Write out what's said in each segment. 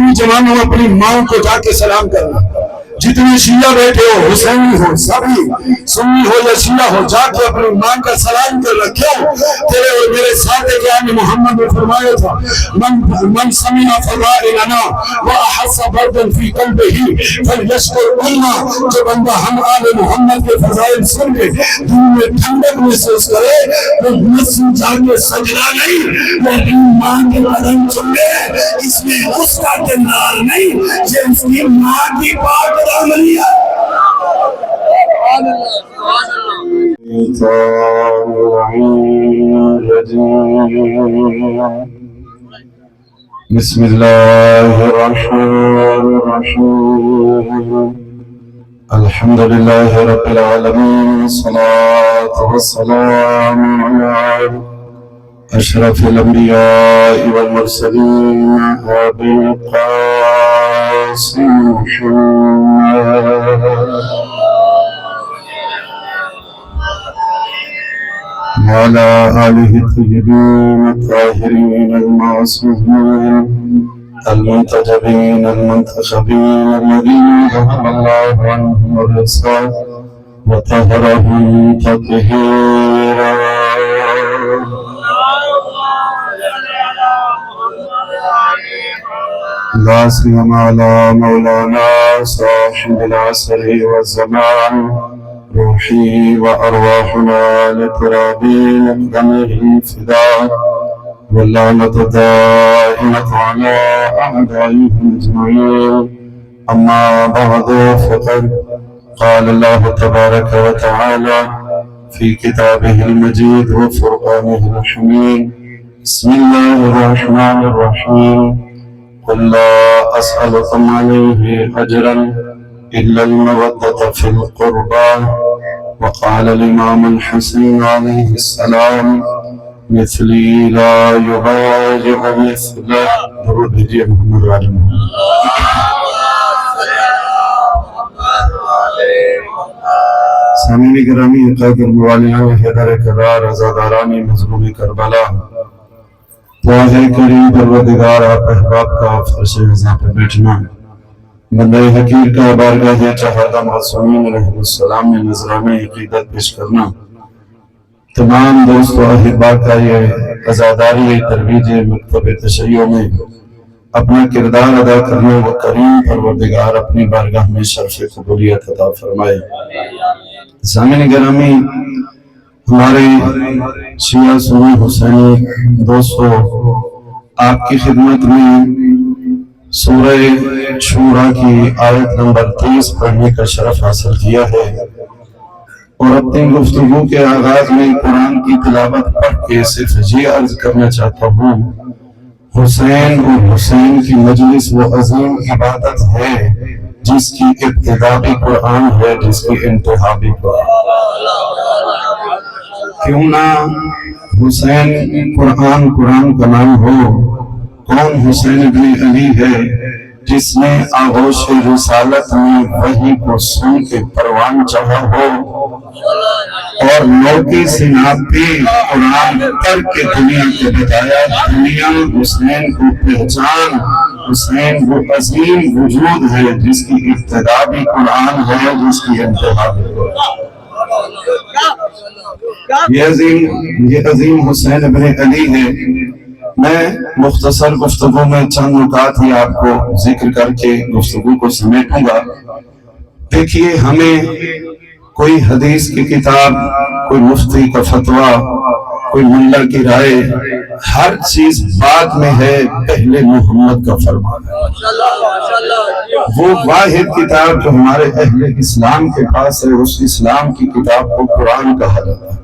جتنی جوانوں اپنی ماں کو جا کے سلام کرنا، جتنے شیعہ بیٹھے ہو، حسینی ہو، سبھی سنی ہو یا شیعہ ہو، جا کے اپنی ماں کا سلام کر رکھو۔ تیرے اور میرے ساتھ جان محمد نے فرمایا تھا من سمع فضائلنا واحس بردا فی قلبہ فلیشکر اللہ، جو بندہ ہم آل محمد کے فضائل سن کے دل میں ٹھنڈک محسوس کرے وہ مسجد جا کے سجدہ نہیں، وہ اپنی ماں کے قدم چن لے، اس میں اس کا کردار نہیں، یہ اس کی ماں کی پاک دامنی ہے۔ بسم اللہ الرحمن الرحیم، الحمد للہ رب العالمین، الصلاة والسلام علی اشرف الانبیاء والمرسلین ابی القاسم محمد وعلى آله الطيبين الطاهرين المعصومين المنتجبين المنتخبين الذين ذهب الله عنهم الرجس وطهرهم تطهيرا. لا سيما على مولانا صاحب العصر والزمان روحي وأرواحنا لترابين قدمه فداء، واللعنة دائمة على أعدائهم أجمعين. أما بعد فقد قال الله تبارك وتعالى في كتابه المجيد وفرقانه الحميد: بسم الله الرحمن الرحيم. قل لا أسألكم عليه أجرا إلا المودة في القربى. وقال الإمام الحسن عليه السلام: مثلي لا يبايع مثله. درود بھیجئے محمد وعلی محمد. سامعین گرامی، قادر موالیان حیدر کرار، عزادارانی مظلوم کربلا، واہ کریم پروردگار آپ احباب کا فرش رضا پہ بیٹھنا، بندہ حقیر کا بارگاہ چہادہ معصومین علیہ السلام میں نذرانہ عقیدت پیش کرنا، تمام دوست و احباب کا یہ عزاداری ترویج مکتب تشیع میں اپنا کردار ادا کرنے و کریم پروردگار اپنی بارگاہ میں شرف قبولیت عطا فرمائے. سامعین گرامی، ہمارے شیعہ سنی حسینی دوستو، آپ کی خدمت میں سورہ شورا کی آیت نمبر 30 پڑھنے کا شرف حاصل کیا ہے، اور اپنی گفتگو کے آغاز میں قرآن کی تلاوت پڑھ کے صرف یہ عرض کرنا چاہتا ہوں: حسین اور حسین کی مجلس وہ عظیم عبادت ہے جس کی ابتدا بھی قرآن ہے، جس کی انتہا بھی قرآن. کیوں نہ حسین قرآن کا نام ہو؟ کون حسین ابن علی ہے جس نے آغوش رسالت میں وحی کو سن کے پروان چڑھا ہو اور لوکی سناب بھی قرآن کر کے دنیا کو بتایا؟ دنیا حسین کو پہچان، حسین وہ عظیم وجود ہے جس کی ابتدا بھی قرآن ہے، جس کی انتہا بھی قرآن. یہ عظیم حسین ابن علی ہے. میں مختصر گفتگو میں چند نکات ہی آپ کو ذکر کر کے گفتگو کو سمیٹوں گا. دیکھیے، ہمیں کوئی حدیث کی کتاب، کوئی مفتی کا فتویٰ، کوئی ملا کی رائے، ہر چیز بعد میں ہے، پہلے محمد کا فرمان ہے. وہ واحد کتاب جو ہمارے اہل اسلام کے پاس ہے، اس اسلام کی کتاب کو قرآن کہا جاتا ہے.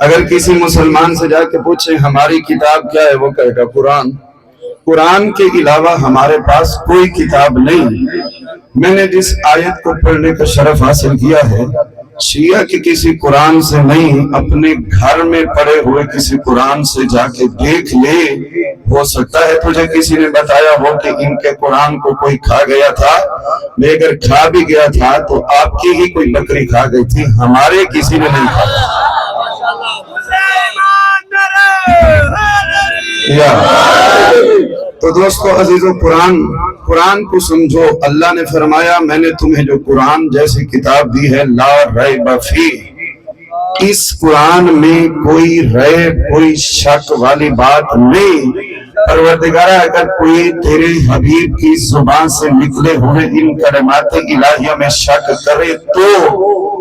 اگر کسی مسلمان سے جا کے پوچھیں ہماری کتاب کیا ہے، وہ کہے گا قرآن. قرآن کے علاوہ ہمارے پاس کوئی کتاب نہیں. میں نے جس آیت کو پڑھنے کا شرف حاصل کیا ہے، شیعہ کی کسی قرآن سے نہیں، اپنے گھر میں پڑے ہوئے کسی قرآن سے جا کے دیکھ لے. ہو سکتا ہے تجھے کسی نے بتایا ہو کہ ان کے قرآن کو کوئی کھا گیا تھا، میں اگر کھا بھی گیا تھا تو آپ کی ہی کوئی بکری کھا گئی تھی، ہمارے کسی نے نہیں کھایا. تو دوستو عزیزو قرآن کو سمجھو. اللہ نے فرمایا میں نے تمہیں جو قرآن جیسی کتاب دی ہے لا ریب فیہ، اس قرآن میں کوئی ریب کوئی شک والی بات نہیں. پروردگارہ اگر کوئی تیرے حبیب کی زبان سے نکلے ہوئے ان کلمات الہیہ میں شک کرے تو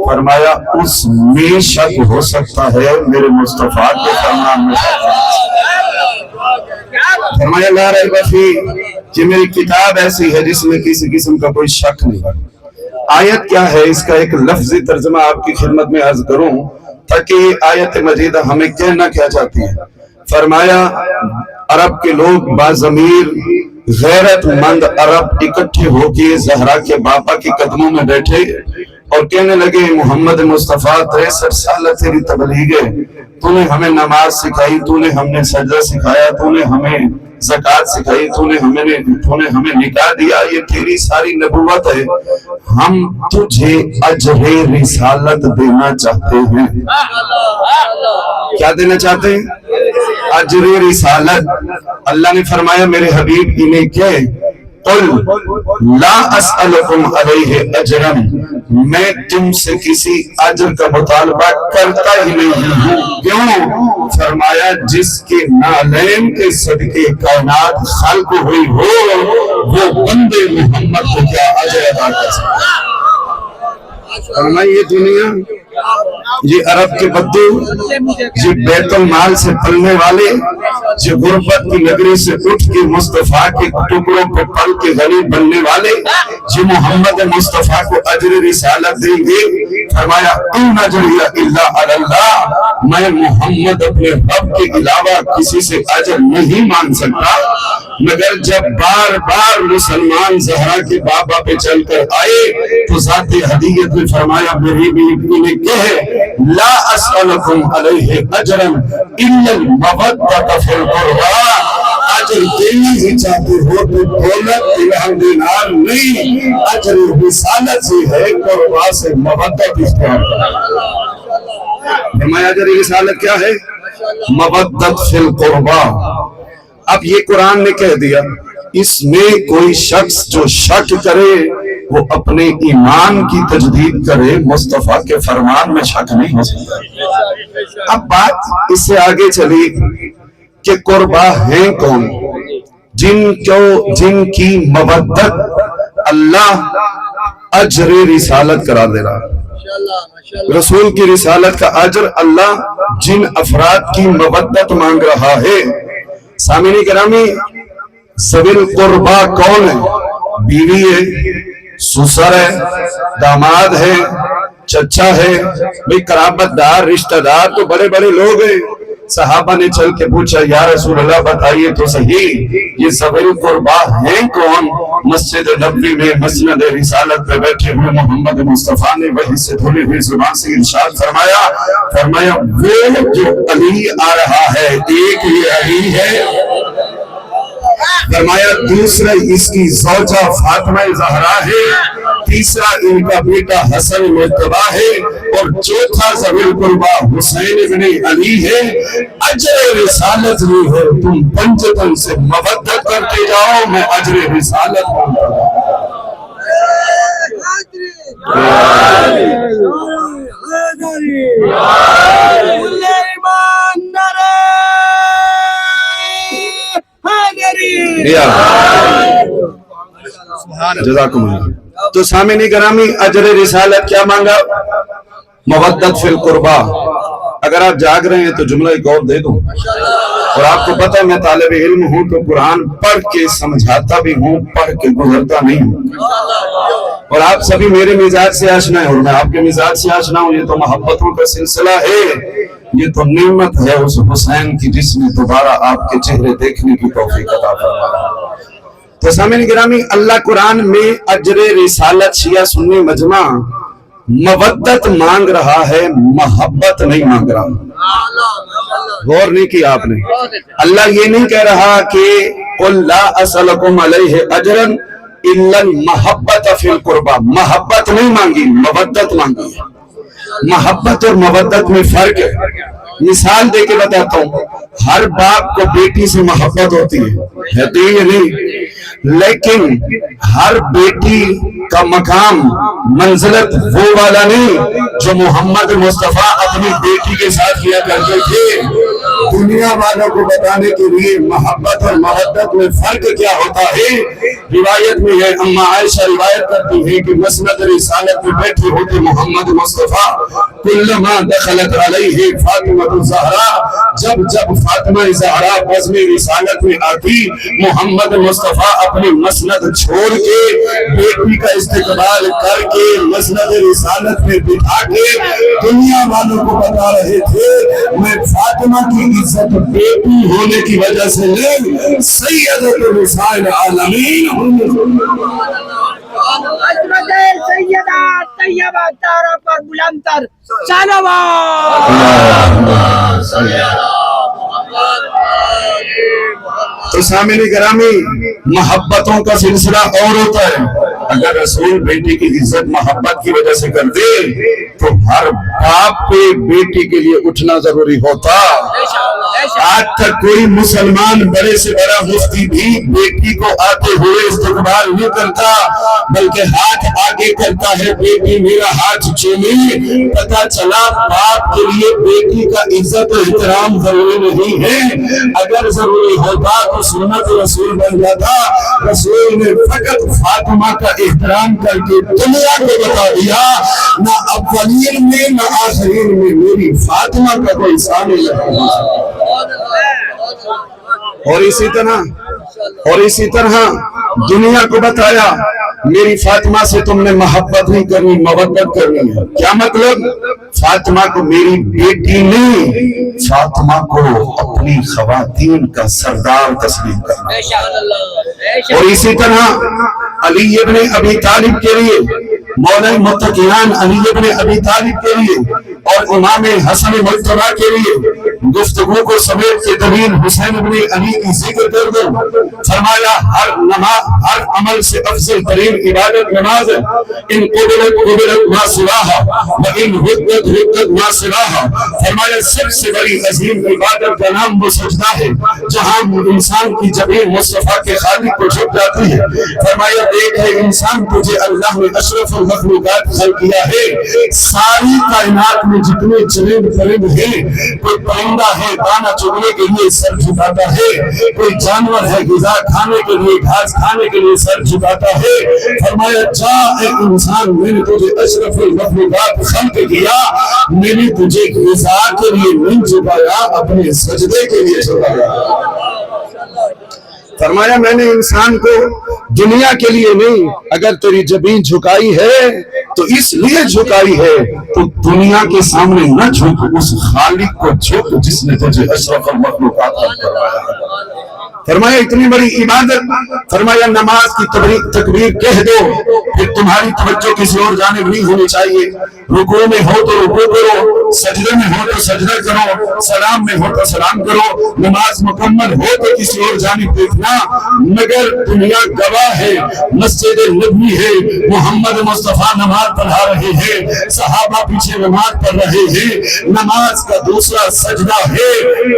فرمایا اس میں شک ہو سکتا ہے، میرے مصطفیٰ کے فرمان میں شک ہو سکتا ہے. فرمایا لا ریب فیہ کہ میری کتاب ایسی ہے جس میں کسی قسم کا کوئی شک نہیں. آیت کیا ہے اس کا ایک لفظی ترجمہ آپ کی خدمت میں عرض کروں تاکہ یہ آیت مجیدہ ہمیں کہنا کیا چاہتی ہے. فرمایا عرب کے لوگ باضمیر غیرت مند عرب اکٹھے ہو کے زہرا کے باپا کے قدموں میں بیٹھے اور کہنے لگے محمد مصطفیٰ 63 سال تیری تبلیغ ہے، تو نے ہمیں نماز سکھائی، تو نے ہم نے سجدہ سکھایا، تو نے ہمیں زکوٰۃ سکھائی، تو نے ہمیں نکاح دیا، یہ تیری ساری نبوت ہے. ہم تجھے اجر رسالت دینا چاہتے ہیں. کیا دینا چاہتے ہیں؟ اجر رسالت. اللہ نے فرمایا میرے حبیب انہیں کہے قل لا اسألکم علیہ اجرا، میں تم سے کسی اجر کا مطالبہ کرتا ہی نہیں ہوں. کیوں؟ فرمایا جس کے نالین کے صدقے کائنات خلق ہوئی ہو وہ بندے محمد کو کیا اجر ادا کر سکتا ہے. فرمایا یہ دنیا، یہ عرب کے بدو، یہ بیت المال سے پلنے والے، یہ غربت کی نگری سے اٹھ کے مصطفیٰ کے ٹکڑوں پہ پل کے غنی بننے والے، یہ محمد مصطفیٰ کو اجر رسالت دیں گے. فرمایا ان اجریہ الا علی اللہ، میں محمد اپنے رب کے علاوہ کسی سے اجر نہیں مانگ سکتا. مگر جب بار بار مسلمان زہرا کے بابا پہ چل کر آئے تو ذات ہدیت نے فرمایا میری بیوی نے کہے لا اسألکم علیہ اجرا الا المودۃ فی القربى، اجر دینا ہی چاہتے ہو تو دولت درہم دینار نہیں، اجر رسالت سے ہے، قربا سے مودت اختیار کرنا. فرمایا اجر رسالت کیا ہے؟ مودت فی القربى. اب یہ قرآن نے کہہ دیا اس میں کوئی شخص جو شک کرے وہ اپنے ایمان کی تجدید کرے، مصطفیٰ کے فرمان میں شک نہیں ہو سکتا. اب بات اس سے آگے چلی کہ قربا ہیں کون، جن کی مودت اللہ اجر رسالت قرار دے رہا. رسول کی رسالت کا اجر اللہ جن افراد کی مودت مانگ رہا ہے. سامعین گرامی ذوی القربا کون ہے؟ بیوی ہے، سسر ہے، داماد ہے، چچا ہے، بھئی قرابت دار رشتہ دار تو بڑے بڑے لوگ ہیں. صحابہ نے چل کے پوچھا یا رسول اللہ بتائیے تو صحیح یہ ذوی القربا ہیں کون؟ مسجد نبوی میں مسند رسالت پہ بیٹھے ہوئے محمد مصطفیٰ نے وحی سے دھلی ہوئی زبان سے ارشاد فرمایا وہ جو علی آ رہا ہے، ایک یہ علی ہے، فرمایا دوسرا اس کی زوجہ فاطمہ زہرا ہے، تیسرا ان کا بیٹا حسن مجتبی ہے، اور چوتھا ذوی القربا حسین ابن علی ہے. اجر رسالت نہیں ہے، تم پنجتن سے مودت کرتے جاؤ، میں اجر رسالت مانگتا ہوں. جزاکم اللہ. تو سامعین گرامی اجر رسالت کیا مانگا؟ مودت فی القربا. اگر آپ جاگ رہے ہیں تو جملہ ایک اور دے دوں، اور آپ کو پتہ میں طالب علم ہوں تو قرآن پڑھ کے سمجھاتا بھی ہوں، پڑھ کے گزرتا نہیں ہوں، اور آپ سبھی میرے مزاج سے آشنا ہیں اور میں آپ کے مزاج سے آشنا ہوں. یہ تو محبتوں کا سلسلہ ہے، یہ تو نعمت ہے اس حسین کی جس نے دوبارہ آپ کے چہرے دیکھنے کی توفیق عطا فرمایا. تو سامعین گرامی اللہ قرآن میں اجر رسالت شیعہ سنی مجمع مودت مانگ رہا ہے، محبت نہیں مانگ رہا. غور نہیں کیا آپ نے؟ اللہ یہ نہیں کہہ رہا کہ قل لا اسألکم علیہ اجرا الا المحبۃ فی القربى. محبت نہیں مانگی، مودت مانگی. محبت اور مودت میں فرق ہے. مثال دے کے بتاتا ہوں، ہر باپ کو بیٹی سے محبت ہوتی ہے تو یہ نہیں، لیکن ہر بیٹی کا مقام منزلت وہ والا نہیں جو محمد مصطفیٰ اپنی بیٹی کے ساتھ کیا کرتے تھے۔ دنیا والوں کو بتانے کے لیے محبت اور محبت میں فرق کیا ہوتا ہے۔ روایت میں ہے، اما عائشہ روایت کرتی ہے کہ مسند رسالت میں بیٹھے ہوتے محمد مصطفیٰ، کلما دخلت علیہ فاطمہ الزہرا، جب جب فاطمہ زہرا بزم رسالت میں آتی، محمد مصطفیٰ اپنی مسند چھوڑ کے بیٹی کا استقبال کر کے مسند رسالت میں بٹھا کے دنیا والوں کو بتا رہے تھے، میں فاطمہ کی عزت بیٹی ہونے کی وجہ سے نہیں، سیدۃ نساء العالمین عظمت سیدہ طیبہ طاہرہ پر بلند تر صلوات۔ تو سامعین گرامی، محبتوں کا سلسلہ اور ہوتا ہے۔ اگر رسول بیٹی کی عزت محبت کی وجہ سے کر دے تو ہر باپ پہ بیٹی کے لیے اٹھنا ضروری ہوتا۔ آج تک کوئی مسلمان بڑے سے بڑا مفتی بھی بیٹی کو آتے ہوئے استقبال نہیں کرتا، بلکہ ہاتھ آگے کرتا ہے، بیٹی میرا ہاتھ چومی۔ پتہ چلا باپ کے لیے بیٹی کا عزت و احترام ضروری نہیں ہے، اگر ضروری ہوتا تو سنت رسول بن جاتا۔ رسول نے فقط فاطمہ کا احترام کر کے دنیا کو بتا دیا، نہ اولین میں نہ آخرین میں میری فاطمہ کا کوئی ثانی نہیں۔ اور اسی طرح دنیا کو بتایا، میری فاطمہ سے تم نے محبت نہیں کرنی، مودت کرنی ہے۔ کیا مطلب؟ فاطمہ کو میری بیٹی نہیں، فاطمہ کو اپنی خواتین کا سردار تسلیم کرنا۔ اور اسی طرح علی ابن ابی طالب کے لیے، مولا متقیان علی ابن ابی طالب کے لیے اور امام حسن مجتبی کے لیے گفتگو کو سمیت کے طویل حسین ابن علی کی ذکر کر دو۔ فرمایا ہر عمل سے افضل ترین عبادت نماز ہے، ان قبلت ما سواہا وان ردت ما سواہا۔ فرمایا سب سے بڑی عظیم عبادت کا نام وہ سجدہ ہے جہاں انسان کی جبین مصطفیٰ کے خالق کو جھک جاتی ہے۔ فرمایا دیکھ ہے انسان تجھے اللہ نے اشرف المخلوقات خلق کیا ہے، ساری کائنات میں جتنے چرند پرند ہیں، کوئی پرندہ ہے دانا چگنے کے لیے سر جھکاتا ہے، کوئی جانور ہے غذا کھانے کے لیے گھاس کھانے کے لیے سر جھکاتا ہے۔ فرمایا جا اے انسان، میں نے تجھے اشرف المخلوقات خلق کیا، میں نے تجھے غذا کے لیے نہیں جھکایا، اپنے سجدے کے لیے جھکایا۔ فرمایا میں نے انسان کو دنیا کے لیے نہیں، اگر تیری جبین جھکائی ہے تو اس لیے جھکائی ہے تو دنیا کے سامنے نہ جھک، اس خالق کو جھک جس نے تجھے اشرف المخلوقات کروایا ہے۔ فرمایا اتنی بڑی عبادت، فرمایا نماز کی تکبیر کہہ دو، پھر تمہاری توجہ کسی اور جانب نہیں ہونی چاہیے۔ رکوع میں ہو تو رکوع کرو، سجدے میں ہو تو سجدہ کرو، سلام میں ہو تو سلام کرو، نماز مکمل ہو تو کسی اور جانب دیکھنا۔ مگر دنیا گواہ ہے، مسجد نبوی ہے، محمد مصطفیٰ نماز پڑھا رہے ہیں، صحابہ پیچھے نماز پڑھ رہے ہیں، نماز کا دوسرا سجدہ ہے،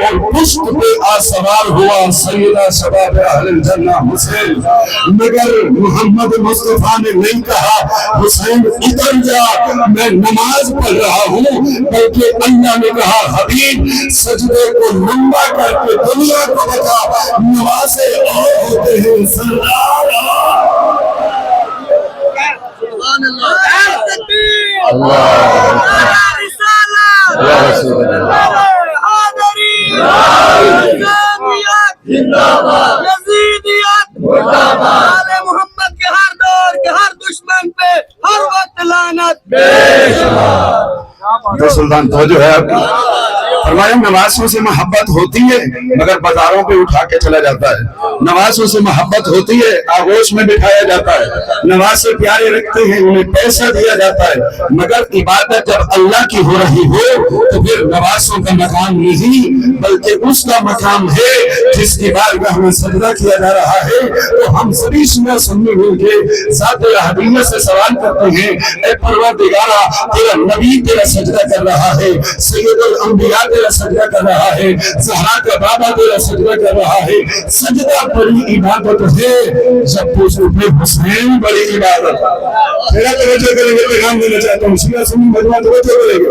اور پشت پہ سوار ہوا سیدہ شباب اہل الجنہ حسین۔ مگر محمد مصطفیٰ نے نہیں کہا حسین اتر جا میں نماز پڑھ رہا ہوں، بلکہ اللہ نے کہا حبیب سجدے کو لمبا کر کے دنیا کو بتا نمازیں اور ہوتے ہیں سردار۔ محمد کے ہر دور کے ہر دشمن پہ ہر وقت لعنت۔ تو سلطان توجہ ہے آپ کی۔ فرمایا نمازوں سے محبت ہوتی ہے مگر بازاروں پہ اٹھا کے چلا جاتا ہے، نمازوں سے محبت ہوتی ہے آغوش میں بٹھایا جاتا ہے، نماز سے پیارے رکھتے ہیں انہیں پیسہ دیا جاتا ہے، مگر عبادت جب اللہ کی ہو رہی ہو تو پھر نمازوں کا مقام نہیں بلکہ اس کا مقام ہے جس کی بارگاہ میں سجدہ کیا جا رہا ہے۔ تو ہم سبھی سنی مل کے ذات الحبیبیہ سے سوال کرتے ہیں، اے پروردگارا تیرا نبی تیرا سجدہ کر رہا ہے، سید الانبیاء تیرا سجدہ کر رہا ہے، زہرا کا بابا تیرا سجدہ کر رہا ہے۔ سجدہ بڑی عبادت ہے، جب پوچھو حسین بڑی عبادت ہے۔ میرا توجہ کریں گے، پیغام دینا چاہتا ہوں، سیدھا سنی مجموعہ توجہ کریں گے۔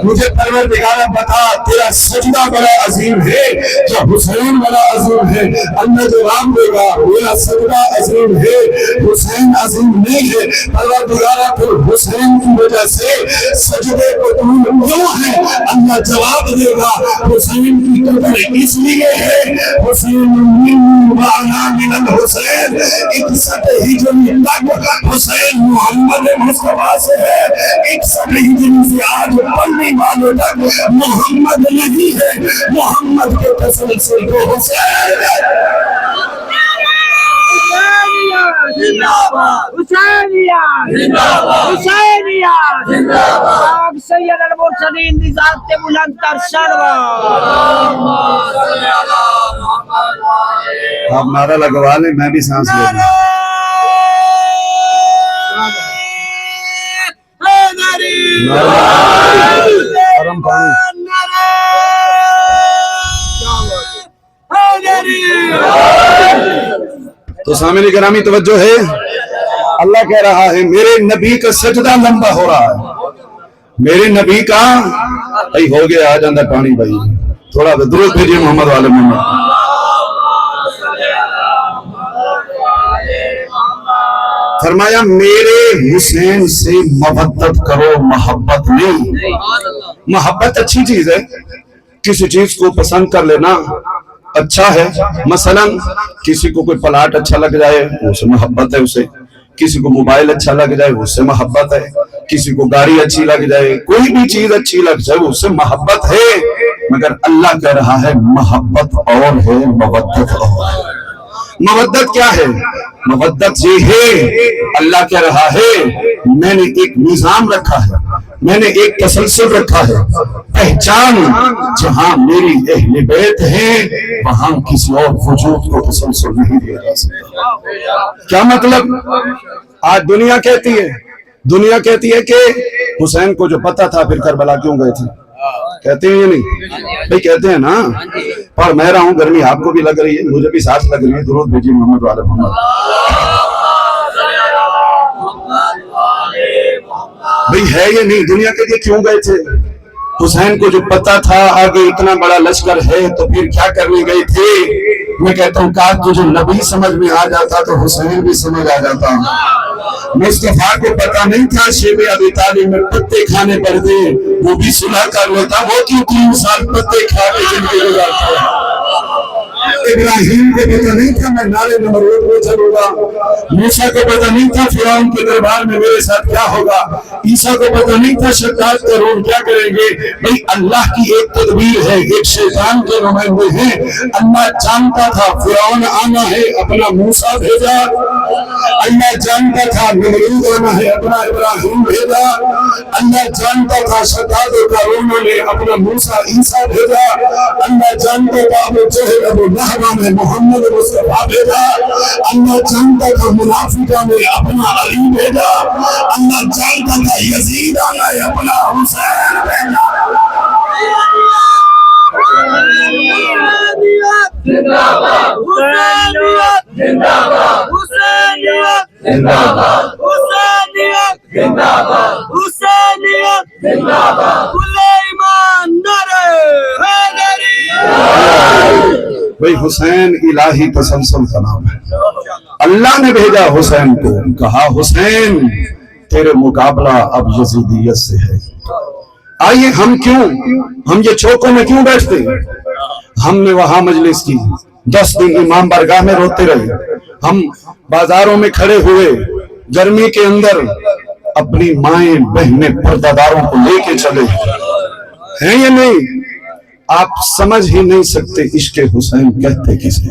مجھے پروردگار بتا تیرا سجدہ بڑا عظیم ہے، جو حسین بڑا عظیم ہے۔ اللہ جواب دے گا میرا سجدہ عظیم ہے، حسین عظیم نہیں ہے۔ پروردگارہ پھر حسین کی وجہ سے سجدے کو تم کیوں ہے؟ اللہ جواب دے گا حسین کی قدر اس لیے ہے، حسین من وانا من الحسین، 61 ہجری تک حسین محمد مصطفیٰ سے ہے، 61 ہجری سے آج پڑھنے والوں تک محمد نہیں ہے، محمد کے تسلسل کو حسین ہے۔ حسینیہ حسینیہ آپ سید المرسلین دی ذات بلند تر سرور۔ آپ نعرہ لگوا لیں، میں بھی سانس لے لوں۔ گرم پانی۔ تو سامعین گرامی توجہ ہے، اللہ کہہ رہا ہے میرے نبی کا سجدہ لمبا ہو رہا ہے، میرے نبی کا بھائی ہو گیا، آ جاندہ پانی بھائی، تھوڑا درود بھیجئے محمد والے محمد۔ فرمایا میرے حسین سے محبت کرو، محبت نہیں۔ محبت اچھی چیز ہے، کسی چیز کو پسند کر لینا اچھا ہے۔ مثلا کسی کو کوئی پلاٹ اچھا لگ جائے اس سے محبت ہے اسے، کسی کو موبائل اچھا لگ جائے اس سے محبت ہے، کسی کو گاڑی اچھی لگ جائے، کوئی بھی چیز اچھی لگ جائے اس سے محبت ہے۔ مگر اللہ کہہ رہا ہے محبت اور ہے، مودت اور ہے۔ مودت کیا ہے؟ مودت یہ ہے، اللہ کہہ رہا ہے میں نے ایک نظام رکھا ہے، میں نے ایک تسلسل رکھا ہے، پہچان جہاں میری اہل بیت ہیں وہاں کسی اور وجود کو تسلسل نہیں دیا جا سکتا۔ کیا مطلب؟ آج دنیا کہتی ہے کہ حسین کو جو پتہ تھا پھر کربلا کیوں گئے تھے، کہتے ہیں یا نہیں بھائی؟ کہتے ہیں نا۔ اور میں رہا ہوں گرمی آپ کو بھی لگ رہی ہے، مجھے بھی سانس لگ رہی ہے، درود بھیجئے محمد والے محمد۔ بھئی ہے یہ نہیں، دنیا کے لیے کیوں گئے تھے؟ حسین کو جو پتا تھا آگے اتنا بڑا لشکر ہے تو پھر کیا کرنے گئے تھے؟ میں کہتا ہوں کاش تجھے نبی سمجھ میں آ جاتا تو حسین بھی سمجھ آ جاتا۔ مصطفیٰ کو پتا نہیں تھا شیب ابی طالب میں پتے کھانے پر دے، وہ بھی صلح کر لیتا، وہ کیوں 3 سال پتے کھا کے زندگی گزارتا ہے۔ ابراہیم کو پتا نہیں تھا میں نارے نمرود کو چلوں گا، موسیٰ کو پتا نہیں تھا فرعون کے دربار میں میرے ساتھ کیا ہوگا، عیسیٰ کو پتا نہیں تھا شداد کا روح کیا کریں گے۔ بھئی اللہ کی ایک تدبیر ہے، ایک شیطان کے نمائندے ہیں۔ اللہ جانتا تھا فرعون آنا ہے، اپنا موسیٰ بھیجا۔ اللہ جانتا تھا نمرود آنا ہے، اپنا ابراہیم بھیجا۔ اللہ جانتا تھا شداد کا روح نے اپنا موسیٰ عیسیٰ بھیجا۔ اللہ جانتا تھا ابو جہل ابو لہب نے محمد مصطفیٰ بھیجا۔ اللہ جانتا تھا منافقہ نے اپنا علی بھیجا۔ اللہ جانتا تھا یزید آنا ہے، اپنا حسین بھیجا۔ بھئی حسین الہی تسلسل کا نام ہے، اللہ نے بھیجا حسین کو، کہا حسین تیرے مقابلہ اب یزیدیت سے ہے۔ آئیے ہم یہ چوکوں میں کیوں بیٹھتے ہیں؟ ہم نے وہاں مجلس کی، 10 دن امام بارگاہ میں روتے رہے، ہم بازاروں میں کھڑے ہوئے گرمی کے اندر اپنی مائیں بہنیں پردہ داروں کو لے کے چلے ہیں یا نہیں؟ آپ سمجھ ہی نہیں سکتے عشق حسین کہتے کسے۔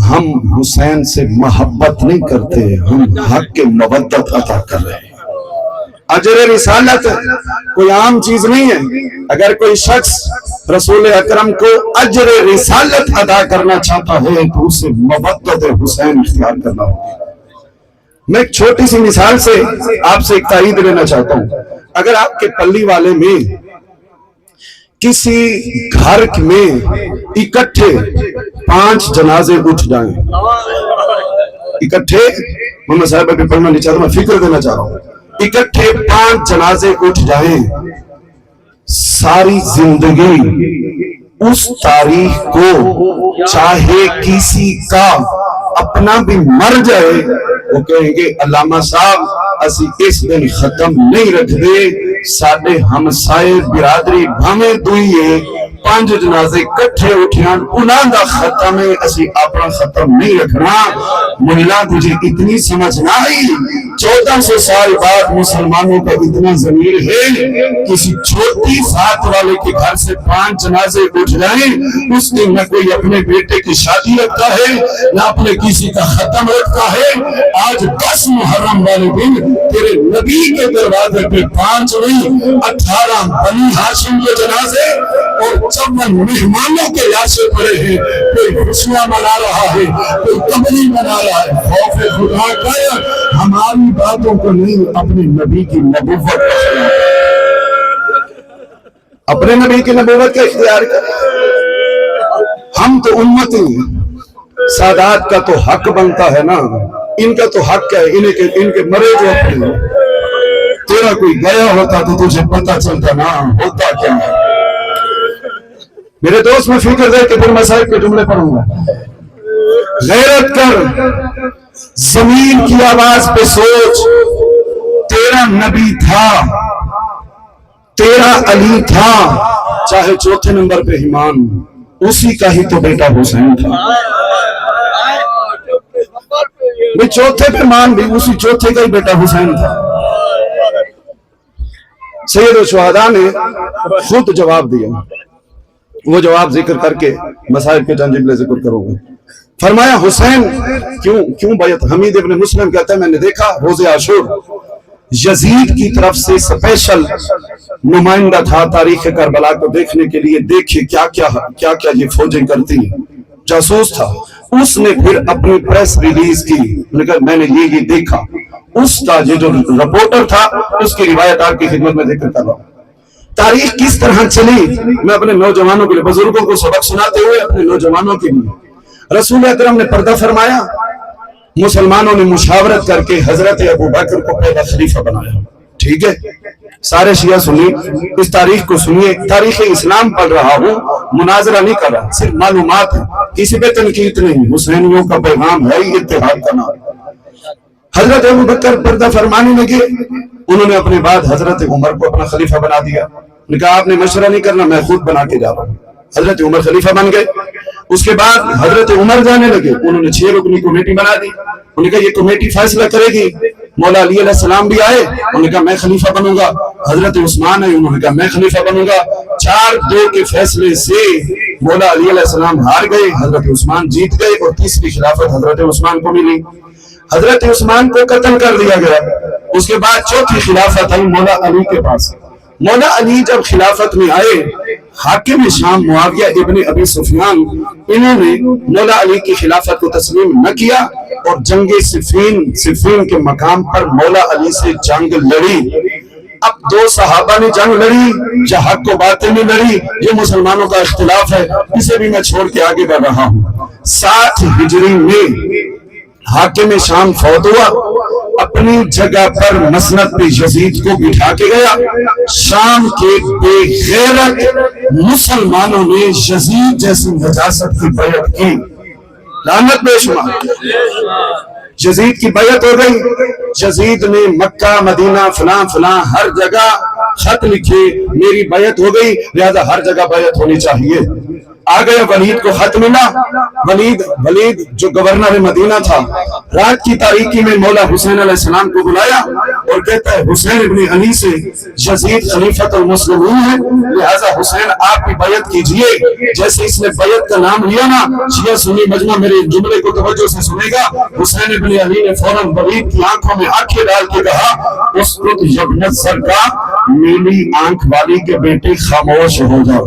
ہم حسین سے محبت نہیں کرتے، ہم حق کے مودت عطا کر رہے ہیں۔ اجر رسالت کوئی عام چیز نہیں ہے۔ اگر کوئی شخص رسول اکرم کو اجر رسالت ادا کرنا چاہتا ہے تو اسے مودت حسین اختیار کرنا ہوگا۔ میں ایک چھوٹی سی مثال سے آپ سے ایک تائید لینا چاہتا ہوں۔ اگر آپ کے پلی والے میں کسی گھر میں اکٹھے 5 جنازے اٹھ جائیں، اکٹھے محمد صاحب ابھی پڑھنا نہیں چاہتا، میں فکر دینا چاہ رہا ہوں، اکٹھے 5 جنازے اٹھ جائیں، ساری زندگی اس تاریخ کو چاہے کسی کا اپنا بھی مر جائے وہ کہیں گے علامہ صاحب اسی اس دن ختم نہیں رکھ دے، ساڈے ہمسائے برادری بھامے دوئیے 5 جنازے کٹھے اٹھیان انہاں دا ختم ہے، اسی اپنا ختم نہیں رکھنا۔ ملا تجھے اتنی سمجھ نہ آئی 1400 سال بعد مسلمانوں کا اتنا ضمیر ہے، کسی چھوٹی ذات والے کے گھر سے 5 جنازے اٹھ جائیں، اس دن نہ کوئی اپنے بیٹے کی شادی رکھتا ہے نہ اپنے کسی کا ختم رکھتا ہے۔ آج 10 محرم والے دن تیرے نبی کے دروازے پہ 5 نہیں 18 بنی ہاشم کے جنازے اور 54 مہمانوں کے لاشیں پڑے ہیں، کوئی خوشیاں منا رہا ہے، کوئی قبری منا رہا ہے۔ خوف خدا کا ہماری باتوں کو نہیں، اپنے نبی کی نبوت کا اختیار، اپنے نبی کی نبوت کا اختیار کریں۔ ہم تو امتی سادات کا تو حق بنتا ہے نا، ان کا تو حق ہے، ان کے مرے جو اپنے، تیرا کوئی گیا ہوتا تو تجھے پتہ چلتا نا ہوتا کیا ہے۔ میرے دوست میں فکر دے کہ پھر مسائل کے جملے پڑھوں گا۔ غیرت کر، زمین کی آواز پہ سوچ، تیرا نبی تھا، تیرا علی تھا، چاہے 4تھے نمبر پہ ایمان، اسی کا ہی تو بیٹا حسین تھا۔ میں 4تھے پہ مان بھی اسی 4تھے کا ہی بیٹا حسین تھا۔ سید الشہداء نے خود جواب دیا، وہ جواب ذکر کر کے مسائل کے چند جملے ذکر کروں گا۔ فرمایا حسین کیوں بیعت؟ حمید ابن مسلم کہتا ہے میں نے دیکھا روز عاشور یزید کی طرف سے سپیشل نمائندہ تھا تاریخ کربلا کو دیکھنے کے لیے، دیکھے کیا کیا یہ فوجیں کرتی ہیں، جاسوس تھا۔ اس نے پھر اپنی پریس ریلیز کی، میں نے یہ دیکھا۔ اس کا یہ جو رپورٹر تھا اس کی روایت آپ کی خدمت میں ذکر کر رہا ہوں۔ تاریخ کس طرح چلی، میں اپنے نوجوانوں کے لیے، بزرگوں کو سبق سناتے ہوئے اپنے نوجوانوں کے لیے، رسول اکرم نے پردہ فرمایا، مسلمانوں نے مشاورت کر کے حضرت ابو بکر کو پہلا خلیفہ بنایا۔ ٹھیک ہے، سارے شیعہ سنیے، اس تاریخ کو سنیے، تاریخ اسلام پڑھ رہا ہوں، مناظرہ نہیں کر رہا، صرف معلومات ہے، کسی پہ تنقید نہیں، حسینیوں کا پیغام ہے اتحاد کا نام۔ حضرت ابو بکر پردہ فرمانے لگے، انہوں نے اپنے بعد حضرت عمر کو اپنا خلیفہ بنا دیا۔ انہوں نے کہا آپ نے مشورہ نہیں کرنا، میں خود بنا کے جا رہا ہوں۔ حضرت عمر خلیفہ بن گئے۔ اس کے بعد حضرت عمر جانے لگے، انہوں نے 6 رکنی کمیٹی بنا دی۔ انہوں نے کہا یہ کمیٹی فیصلہ کرے گی، مولا علی علیہ السلام بھی آئے، انہوں نے کہا میں خلیفہ بنوں گا۔ حضرت عثمان آئے، انہوں نے کہا میں خلیفہ بنوں گا۔ 4-2 کے فیصلے سے مولا علی علیہ السلام ہار گئے، حضرت عثمان جیت گئے اور تیسری خلافت حضرت عثمان کو ملی۔ حضرت عثمان کو قتل کر دیا گیا۔ اس کے بعد 4تھی خلافت آئی مولا علی کے پاس۔ مولا علی جب خلافت میں آئے، حاکم شام معاویہ ابن ابی سفیان، انہوں نے مولا علی کی خلافت کو تسلیم نہ کیا اور جنگ صفین کے مقام پر مولا علی سے جنگ لڑی۔ اب 2 صحابہ نے جنگ لڑی، جو حق و باطل میں لڑی، یہ مسلمانوں کا اختلاف ہے، اسے بھی میں چھوڑ کے آگے بڑھ رہا ہوں۔ 60 ہجری میں حاکم شام فوت ہوا، اپنی جگہ پر مسند پہ یزید کو بٹھا کے گیا۔ شام کے بے غیرت مسلمانوں نے یزید جیسی نجاست کی بیعت کی، لعنت بے شمار۔ یزید کی بیعت ہو گئی، یزید نے مکہ مدینہ فلاں ہر جگہ خط لکھے، میری بیعت ہو گئی لہذا ہر جگہ بیعت ہونی چاہیے۔ آ گیا ولید کو خط ملا، ولید جو گورنر مدینہ تھا، رات کی تاریکی میں مولا حسین علیہ السلام کو بلایا اور کہتا ہے حسین ابن علی سے یزید خلیفۃ المسلمین ہے، لہذا حسین آپ کی بیعت کیجئے۔ جیسے اس نے بیعت کا نام لیا نا، شیعہ سنی مجمع میرے جملے کو توجہ سے سنے گا، حسین ابن علی نے فوراً ولید کی آنکھوں میں آنکھیں ڈال کے کہا اسکت یبنت سرکا، میری آنکھ والی کے بیٹے خاموش ہو جاؤ۔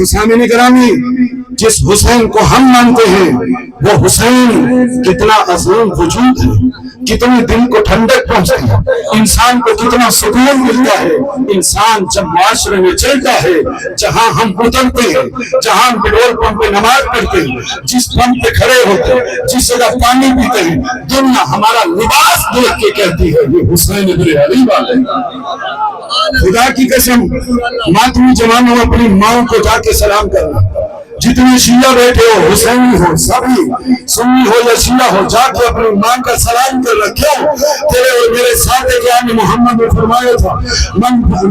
تو سامعین گرامی، جس حسین کو ہم مانتے ہیں وہ حسین کتنا عظیم وجود ہے، کتنی دل کو ٹھنڈک پہنچتی ہے، انسان کو کتنا سکون ملتا ہے۔ انسان جب معاشرے میں چلتا ہے، جہاں ہم اترتے ہیں، جہاں ہم پیٹرول پمپ پہ نماز پڑھتے ہیں، جس پمپ پہ کھڑے ہوتے ہیں، جس جگہ پانی پیتے ہیں، دنیا ہمارا لباس دیکھ کے کہتی ہے یہ حسین ابن علی والے۔ خدا کی قسم، ماتمی جوانوں اپنی ماں کو جا کے سلام کرنا، جتنے شیعہ بیٹھے ہو، حسینی ہو، سبھی سنی ہو یا شیعہ ہو، جا کے اپنی ماں کا سلام کر رکھو۔ تیرے اور میرے ساتھ جان محمد نے فرمایا تھا،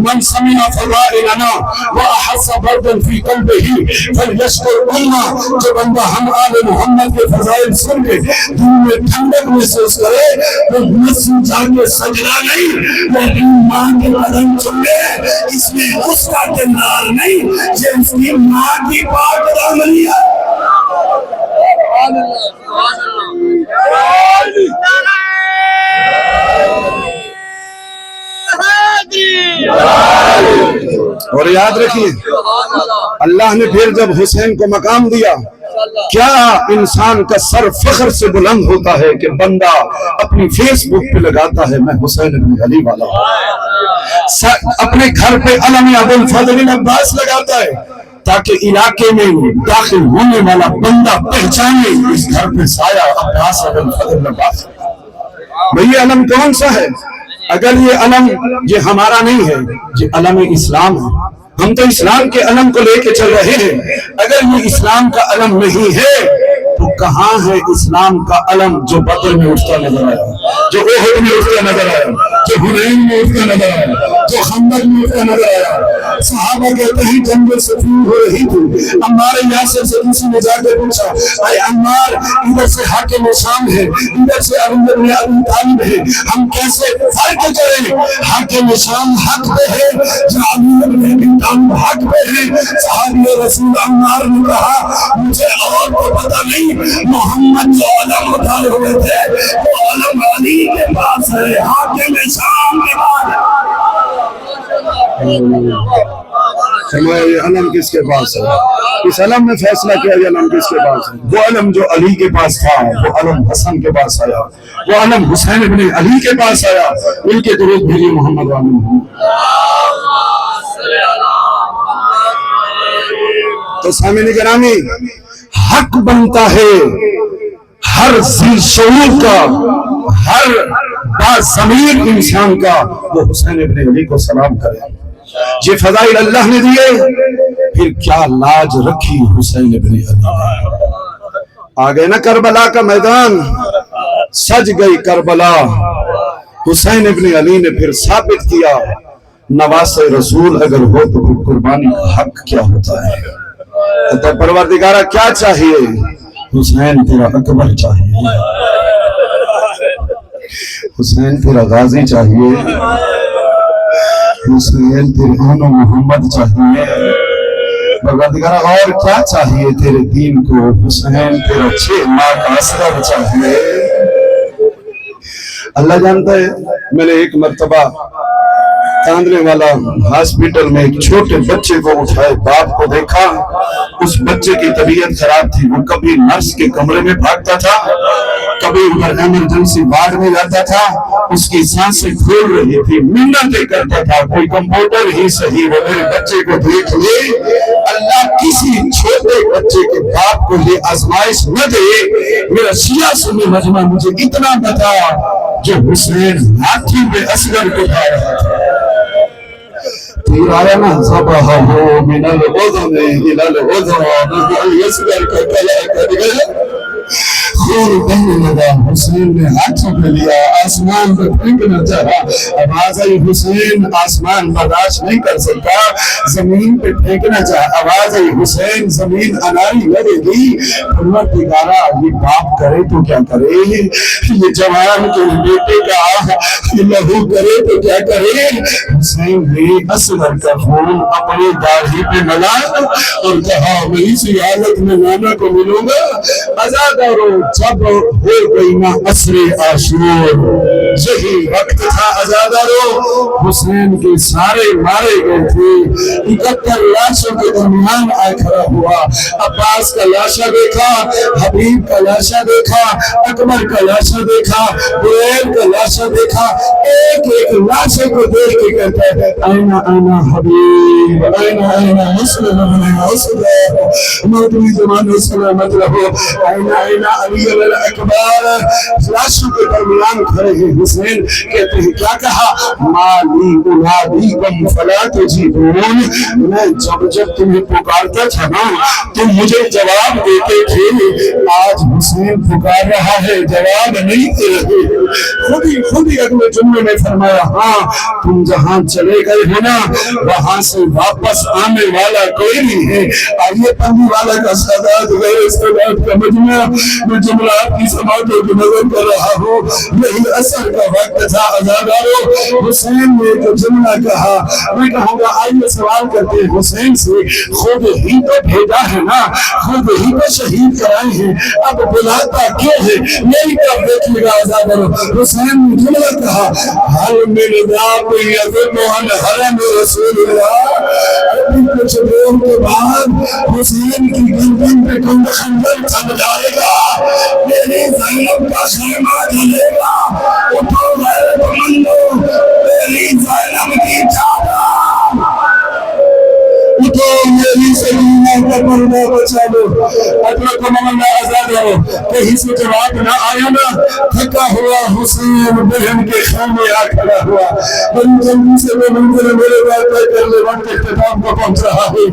من سمع فضائلنا واحس بردا فی قلبہ فلیشکر اللہ۔ جو بندہ ہم آل محمد کے فضائل سن کے دل میں ٹھنڈک محسوس کرے، وہ مسجد جا کے سجدہ نہیں، لیکن ماں کے قدم چن لے۔ اس میں اس کا کردار نہیں، یہ اس کی ماں کی بات عملیہ۔ اور یاد رکھیے، اللہ نے پھر جب حسین کو مقام دیا، کیا انسان کا سر فخر سے بلند ہوتا ہے کہ بندہ اپنی فیس بک پہ لگاتا ہے میں حسین ابن علی والا ہوں، اپنے گھر پہ علم ابو الفضل بن عباس لگاتا ہے تاکہ علاقے میں داخل ہونے والا بندہ پہچانے اس گھر پہ سایہ عباس ابو الفضل بن عباس۔ بھئی یہ علم کون سا ہے؟ اگر یہ علم یہ ہمارا نہیں ہے، یہ علم اسلام ہے، ہم تو اسلام کے علم کو لے کے چل رہے ہیں۔ اگر یہ اسلام کا علم نہیں ہے تو کہاں ہے اسلام کا علم جو بدر میں اٹھتا نظر آیا، جو احد میں اٹھتا نظر آیا، جو حنین میں اٹھتا نظر آیا، جو خندق میں اٹھتا نظر آیا؟ صحابہ کہتے ہیں جنگ صفین ہو رہی تھی، عمار یاسر سے کسی نے جا کے پوچھا، اے عمار ادھر سے حاکم شام ہے، ادھر سے علی بن ابی طالب ہے، ہم کیسے فرق کریں؟ حاکم شام حق پہ ہے یا علی بن ابی طالب حق پہ ہے؟ صحابی رسول عمار نے کہا مجھے اور کو پتہ نہیں، محمد جو علم اٹھائے ہوئے تھے وہ علم علی کے پاس ہے، حاکم شام کے پاس ہے۔ یہ علم کس کے پاس ہے؟ اس علم نے فیصلہ کیا یہ علم کس کے پاس ہے؟ وہ علم جو علی کے پاس تھا وہ علم حسن کے پاس آیا، وہ علم حسین ابن علی کے پاس آیا۔ ان کے درود بھیجیے محمد وآلہ۔ تو سامعین گرامی، حق بنتا ہے ہر ذی شعور کا، ہر باضمیر انسان کا وہ حسین ابن علی کو سلام کرے۔ یہ فضائل اللہ نے دیے، پھر کیا لاج رکھی حسین ابن علی نے۔ آگے نا کربلا کا میدان، سج گئی کربلا، حسین ابن علی نے پھر ثابت کیا نواسے رسول اگر ہو تو پھر قربانی کا حق کیا ہوتا ہے۔ تو پروردگارہ کیا چاہیے؟ حسین تیرا اکبر چاہیے، حسین تیرا غازی چاہیے، حسین تیرے آن و محمد چاہیے، پروردگارہ اور کیا چاہیے تیرے دین کو؟ حسین تیرا 6 ماہ کا اسرار چاہیے۔ اللہ جانتا ہے، میں نے ایک مرتبہ کاندنے والا ہاسپٹل میں ایک چھوٹے بچے کو اٹھائے باپ کو دیکھا، اس بچے کی طبیعت خراب تھی، وہ کبھی نرس کے کمرے میں بھاگتا تھا، کبھی ادھر ایمرجنسی وارڈ میں جاتا تھا، اس کی سانسیں پھول رہی تھی، منتیں کرتا تھا کوئی کمپیوٹر ہی صحیح وہ میرے بچے کو دیکھ لے۔ اللہ کسی چھوٹے بچے کے باپ کو یہ آزمائش نہ دے۔ میرا شیعہ سنی مجمع مجھے اتنا بتا جو حسین ہاتھی پہ اصغر کو کھا رہا تھا، تیر آیا نا صبح ہو من العظم الى العظم الاصغر کا کلا کر گیا، خون بہنے لگا، حسین نے ہاتھوں پہ لیا، آسمان پہ پھینکنا چاہا، آواز آئی حسین آسمان برداشت نہیں کر سکتا، زمین پہ پھینکنا چاہا، آواز آئی حسین زمین اناری لگے گی۔ پروردگارہ یہ باپ کرے تو کیا کرے، یہ جوان کے بیٹے کا یہ لہو کرے تو کیا کرے۔ حسین نے اصغر کا خون اپنی داڑھی پہ ملا اور کہا میں اسی حالت میں نانا کو ملوں گا، آزاد اور جب ہو گئی نا عصر عاشور، یہی وقت تھا عزادارو، حسین کے سارے مارے گئے تھے، 71 لاشوں کے درمیان آ کھڑا ہوا، عباس کا لاشا دیکھا، حبیب کا لاشا دیکھا، اکبر کا لاشا دیکھا، بلال کا لاشا دیکھا، ایک ایک لاشے کو دیکھ کے کہتا ہے اینا اینا حبیب، اینا اینا مسلم اینا حسین، مدنی زمان سلامت رہو، اینا اینا علی اکبر، لاشوں کے درمیان کھڑے ہیں۔ حسین کہتے ہیں کیا کہا، مالی انادیکم فلا تجیبون، میں جب تمہیں پکارتا تھا نا تم مجھے جواب دیتے تھے، آج حسین پکار رہا ہے جواب نہیں دے رہے۔ خود ہی اگلے جملے میں فرمایا ہاں تم جہاں چلے گئے ہو نا وہاں سے واپس آنے والا کوئی نہیں ہے۔ آئیے پنڈی والا کا سادات غیر استعداد کا مجموعہ، میں جملہ آپ کی سماعتوں کی نظر کر رہا ہوں، یہی اثر کا وقت تھا عزادارو۔ حسین نے ایک جملہ کہا، میں کہوں گا آئیے سوال کرتے ہیں حسین سے، خود ہی تو بھیجا ہے نا، خود ہی تو شہید کرائے ہیں، اب بلاتا کیوں ہے؟ یہی کب دیکھیے گا عزادارو۔ حسین نے جملہ کہا، حل من ذاق یظن عن حرم رسول اللہ، ابھی کچھ دیر کے بعد حسین کی گردن پہ کوئی خنجر چل جائے گا، میری زینب کا خیمہ جلے گا، اٹھو غیرت مندو میری زینب کی چادر، اٹھو میری سکینہ کا پردہ بچا لو۔ ادرکم اللہ عزادارو، کہیں سے جواب نہ آیا نا، تھکا ہوا حسین بہن کے خیمے آ کھڑا ہوا، بڑی جلدی سے وہ منزل میرے بات طے کر لے، وقت اختتام کو پہنچ رہا ہے۔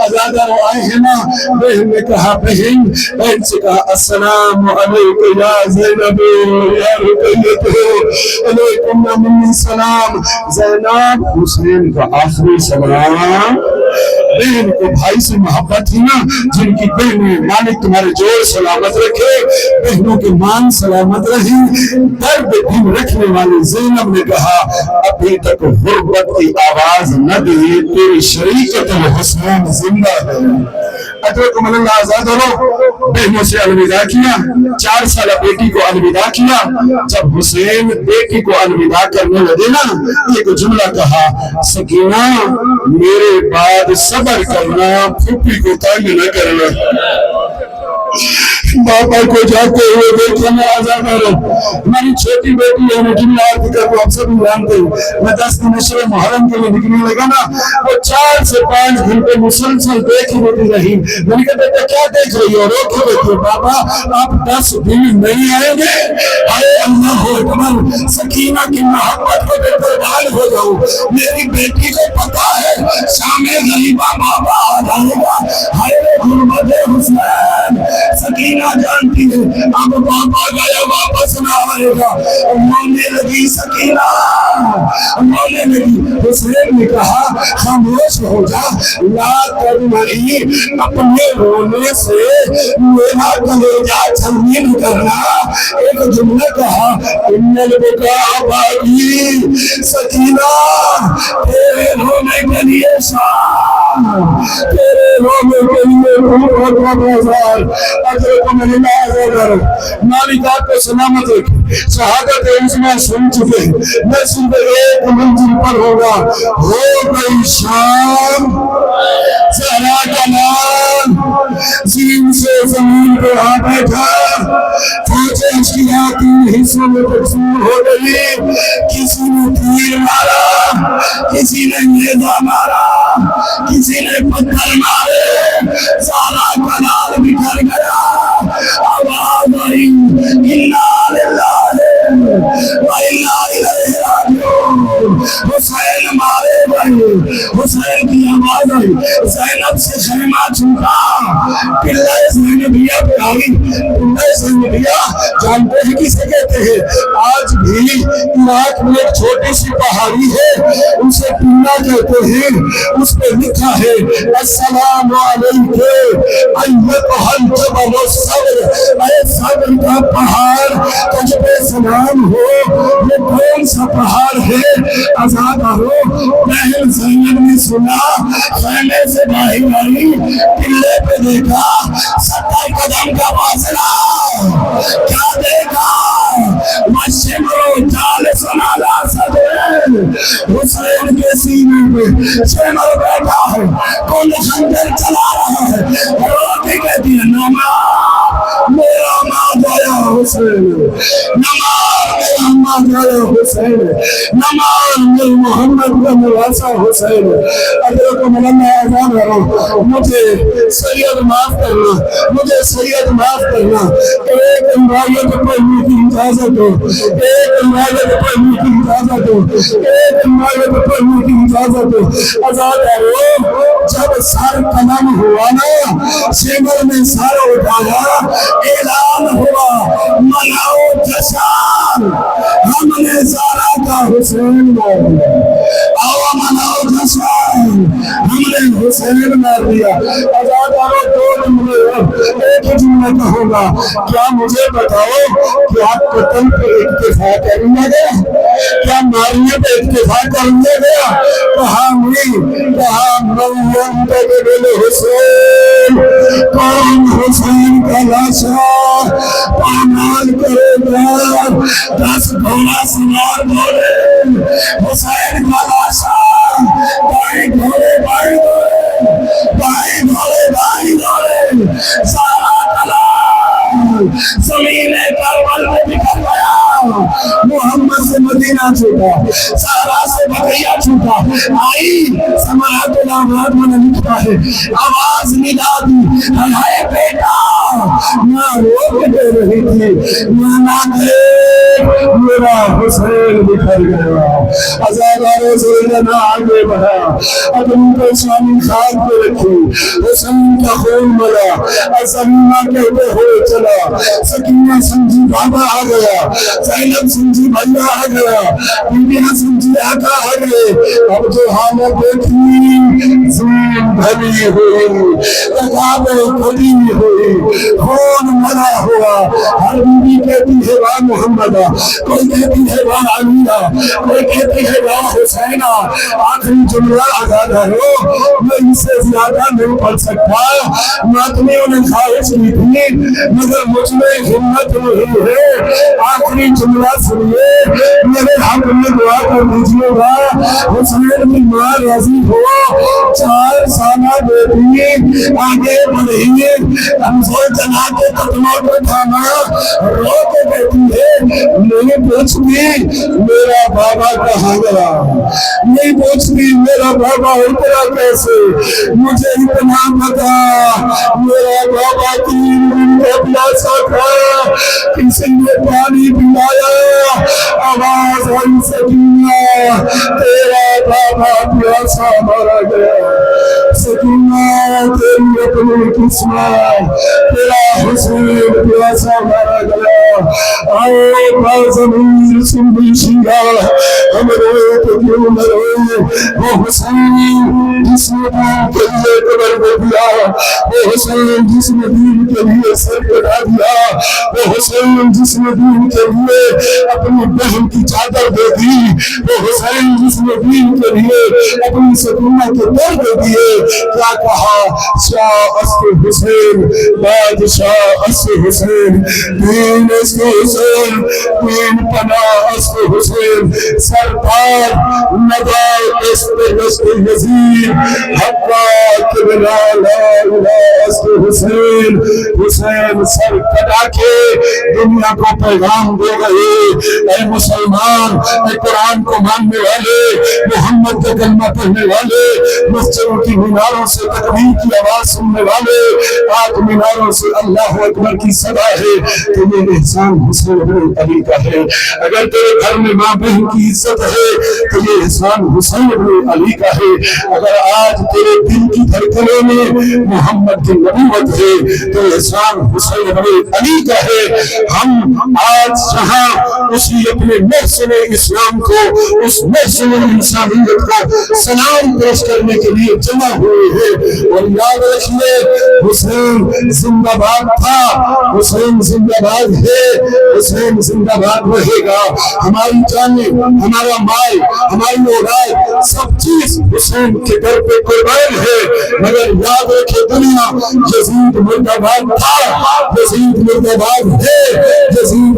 عزادارو آئے ہیں نا، بہن نے کہا بہن سے کہا السلام علیکم یا زینب یا رقیت علیکم منی السلام۔ زینب حسین کا آخری سلام، بہن کو بھائی سے محبت تھی نا، جن کی بہنیں مالک تمہارے جوڑ سلامت رکھے، بہنوں کے مان سلامت رہی، درد دل رکھنے والی زینب نے کہا ابھی تک غربت کی آواز نہ دی، تیری شریکت الحسین زندہ ہے۔ ادرکم اللہ عزادارو، بہنوں سے الوداع کیا، 4 سالہ بیٹی کو الوداع کیا۔ جب حسین بیٹی کو الوداع کرنے لگے نا، ایک جملہ کہا سکینہ میرے بعد صبر کرنا، پھوپھی کو تنگ نہ کرنا۔ بابا کو جاتے ہوئے دیکھا میں عزادارو، میری چھوٹی بیٹی ہے، میں جملہ آرتی کر کو آپ سب جانتے ہیں، میں 10 دن شب محرم کے لیے نکلنے لگا نا، وہ 4 سے 5 گھنٹے مسلسل دیکھ لیتی رہی۔ میں نے کہا بیٹا کیا دیکھ رہی ہو، روکے بیٹھے بابا آپ 10 دن نہیں آئیں گے؟ اے اللہ اکبر، سکینہ کی محبت کو میں قربان ہو جاؤں، میری بیٹی کو پتا ہے شام غریبہ بابا آ جائے گا، ہائے غربت حسین، سکینہ جانتی ہے اب بابا گیا واپس نہ آئے گا، رونے لگی سکینہ، رونے لگی۔ حسین نے کہا خاموش ہو جا، لا تدمعی، اپنے رونے سے میرا کلیجہ چھلنی کرنا۔ ایک جملہ کہا ان البکاء باقی، سکینہ تیرے رونے کے لیے شام، تیرے رونے کے لیے بہت بازار۔ ادرکم اللہ عزادارو، مالکات کو سلامت رکھے، شہادت عظمیٰ سن چکے، میں صرف ایک منزل پر ہوگا، ہو گئی شام، زہرا کا نام زین سے زمین پہ آ بیٹھا، فوجیں اشکیا 3 حصوں میں تقسیم ہو گئی، کسی نے تیر مارا، کسی نے نیزہ مارا، کسی نے پتھر مارے، سارا کنال بکھر گیا، آواز آئی انا للہ و انا الیہ راجعون، حسین مارے گئے، حسین کی آواز آئی، زینب سے خیمہ چھوٹا، پلہ زینبیہ پہ آئی، پلہ زینبیہ جانتے ہیں کسے کہتے ہیں؟ آج بھی عراق میں ایک چھوٹی سی پہاڑی ہے، اسے پلہ کہتے ہیں، اس پہ لکھا ہے السلام علیکم ایھا الجبل الصبر، اے صبر کا پہاڑ تجھ پہ سلام ہو۔ یہ کون سا پہاڑ ہے عزادارو؟ بہن زینب نے سنا، خیمے سے باہر آئی، پلے پہ دیکھا 70 قدم کا فاصلہ، زمین پہ شیمر بیٹھا ہے، کون خنجر چلا رہا ہے، روٹی کہتی ہے نمار میرا ماں جایا حسین، نمار میرا ماں جایا حسین، نمار میرے محمد کا نواسا حسین۔ اگر کو مولانا اذان کرو مجھے سید معاف کرنا، مجھے سید معاف کرنا، ایک روایت پڑھنے کی اجازت دو، ایک روایت پڑھنے کی اجازت دو، ایک روایت پڑھنے کی اجازت دو۔ عزادارو جب سر قلم ہوا نا، شمر میں سر اٹھایا، اعلان ہوا مناؤ جشن، ہم نے زارا کا حسین مار دیا، آؤ مناؤ جشن، ہم نے حسین مار دیا۔ عزادارو دو جملے ایک جملہ کہوں گا، کیا مجھے بتاؤ کیا قتل پہ اکتفا کر لیا گیا، کیا مارنے پہ اکتفا کر لیا گیا؟ کہاں نہیں، کہاں مریم تقبل حسین، کون حسین کا لاشا پامال کرے گا، 10 گھوڑا سوار گھوڑے حسین کا لاشا، بائیں گھوڑے بائیں گھوڑے، بائیں گھوڑے بائیں گھوڑے، سارا کلام زمین کربل میں بکھر گیا۔ محمد سے مدینہ چھوٹا، سارا سے بقیہ چھوٹا، آئی سماعت الاماد میں لکھتا ہے، آواز ندا دی، ہائے بیٹا، نہ روک دے رہی تھی، نہ دیکھ میرا حسین بکھر گیا۔ ہزاروں سے نہ آگے بڑھا، اپنی پریشانی خاک پہ رکھی، حسین کا خون ملا، سکینہ کہتے ہوئے چلا، سکینہ سمجھی بابا آ گیا، زینب سمجھی بھیا آ گیا، بیبیاں سمجھی آقا آ گئے۔ اب جو حالت دیکھی زین بھری ہوئی، رکابیں کھلی ہوئی، خون ملا ہوا، ہر بیوی کہتی ہے واہ محمدہ، کوئی کہتی ہے واہ علیہ، کوئی کہتی ہے واہ حسینہ۔ آخری جملہ عزادارو میں اس سے زیادہ نہیں پڑھ سکتا، ماتمیوں نے خواہش کی تھی مگر مجھ میں ہمت نہیں ہے۔ آخری جملہ سنیے، میرے حق میں دعا کر دیجیے گا، حسین کی ماں راضی ہو، 4 سالہ بیٹی آگے بڑھی، ہمزے جنا کے قدموں پہ تھاما، رو کے کہتی ہے نہیں پوچھتی میرا بابا کہاں گیا، نہیں پوچھتی میرا بابا اترا کیسے، مجھے اتنا پتا میرا بابا 3 دن کا پیاسا تھا، کسی نے پانی پلایا، آواز آئی سکینہ تیرا بابا پیاسا مارا گیا، سکینہ تیری اپنی قسمت، تیرا حسین پیاسا مارا گیا۔ آئے بازمین سنبی شیعہ، ہم روئے تو کیوں نہ روئے، وہ حسین جس نے دین کے لیے قبر دے دیا، وہ حسین جس نے دین کے لیے سر کٹا دیا، وہ حسین جس نے دین کے لیے اپنی بہن کی چادر دے دی، وہ حسین جس نے دین کے لیے اپنی سکینہ کے در دے دیے۔ کیا کہا شاہ اسد حسین، بادشاہ اسد حسین، دین اسد حسین، دین پناہ اسد حسین، سرکار ندار اسد رسد یزید، حقا کبلا لا الہ اسد حسین۔ حسین سر کٹا کے دنیا کو پیغام دے گئے، اے مسلمان، اے قرآن کو ماننے والے، محمد کا کلمہ پڑھنے والے، مسجدوں کی میناروں سے تکبیر کی آواز سننے والے، آج میناروں سے اللہ اکبر کی صدا ہے، تو یہ احسان حسین بن علی کا ہے۔ اگر تیرے گھر میں ماں بہن کی عزت ہے تو یہ احسان حسین بن علی کا ہے۔ اگر آج تیرے دل کی دھڑکنوں میں محمد کی نبوت ہے تو احسان حسین بن علی کا ہے۔ ہم آج جہاں اسی اپنے محسن اسلام کو، اس محسن انسانیت کو سلام پیش کرنے کے لیے جمع ہوئے ہیں، اور یاد رکھیے حسین زندہ باد تھا، حسین زندہ باد ہے، حسین زندہ باد رہے گا۔ ہماری جانیں، ہمارا مال، ہماری اولاد، سب چیز حسین کے در پہ قربان ہے، مگر یاد رکھے دنیا یزید مردہ باد تھا، یزید مردہ باد ہے، یزید